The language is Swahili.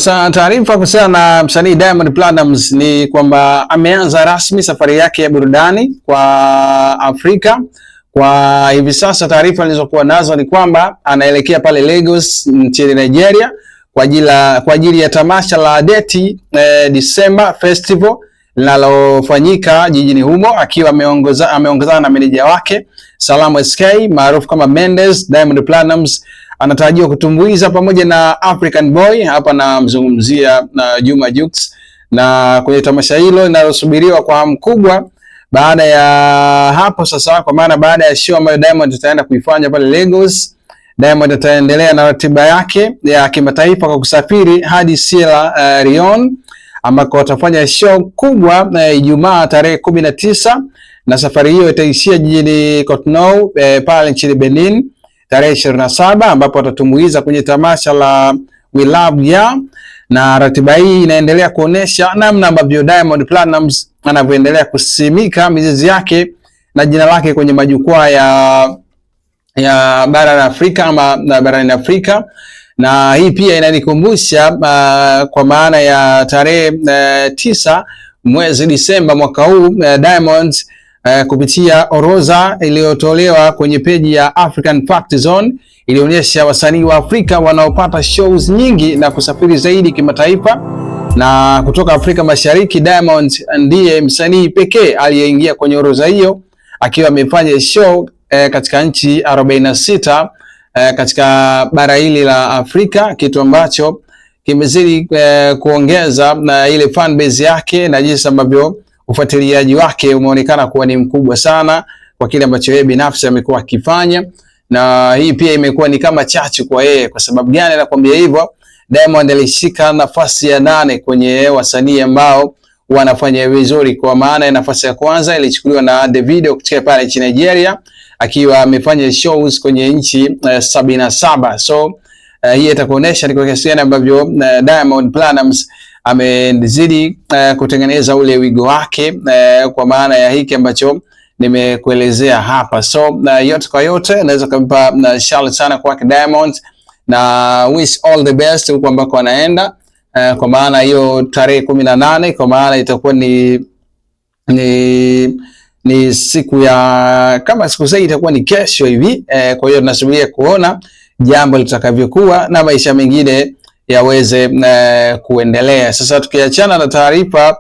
Sasa taarifa kuhusiana na msanii Diamond Platnumz ni kwamba ameanza rasmi safari yake ya burudani kwa Afrika. Kwa hivi sasa taarifa nilizokuwa nazo ni kwamba anaelekea pale Lagos nchini Nigeria kwa ajili ya tamasha la Deti December Festival linalofanyika jijini humo, akiwa ameongozana na meneja wake Salamu SK maarufu kama Mendes. Diamond Platnumz anatarajiwa kutumbuiza pamoja na African Boy, hapa namzungumzia na Juma Jux, na kwenye tamasha hilo linalosubiriwa kwa hamu kubwa. Baada ya hapo sasa, kwa maana baada ya show ambayo Diamond ataenda kuifanya pale Lagos, Diamond ataendelea na ratiba yake ya kimataifa kwa kusafiri hadi Sierra Leone ambako watafanya show kubwa Ijumaa tarehe 19, na safari hiyo itaishia jijini Cotonou pale nchini Benin tarehe 27, ambapo watatumbuiza kwenye tamasha la We Love Ya. Na ratiba hii inaendelea kuonesha namna ambavyo Diamond Platnumz anavyoendelea kusimika mizizi yake na jina lake kwenye majukwaa ya bara la Afrika ama barani Afrika. Na hii pia inanikumbusha kwa maana ya tarehe 9 mwezi Disemba mwaka huu, Diamond kupitia orodha iliyotolewa kwenye peji ya African Fact Zone ilionyesha wasanii wa Afrika wanaopata shows nyingi na kusafiri zaidi kimataifa. Na kutoka Afrika Mashariki, Diamond ndiye msanii pekee aliyeingia kwenye orodha hiyo, akiwa amefanya show katika nchi 46 katika bara hili la Afrika, kitu ambacho kimezidi kuongeza na ile fan base yake na jinsi ambavyo ufuatiliaji wake umeonekana kuwa ni mkubwa sana kwa kile ambacho yeye binafsi amekuwa akifanya. Na hii pia imekuwa ni kama chachu kwa yeye. Kwa sababu gani nakwambia hivyo? Diamond alishika nafasi ya 8 kwenye wasanii ambao wanafanya vizuri, kwa maana ya nafasi ya kwanza ilichukuliwa na Davido kutoka pale nchini Nigeria, akiwa amefanya shows kwenye nchi 77. So hii itakuonesha ni kwa kiasi gani ambavyo Diamond Platnumz amezidi kutengeneza ule wigo wake kwa maana ya hiki ambacho nimekuelezea hapa. So yote kwa yote naweza kumpa shout sana kwake Diamond, na wish all the best huko ambako anaenda, kwa maana hiyo tarehe 18, kwa maana itakuwa ni siku ya, kama siku zaidi itakuwa ni kesho hivi. Kwa hiyo tunasubiria kuona jambo litakavyokuwa na maisha mengine yaweze kuendelea. Sasa tukiachana na taarifa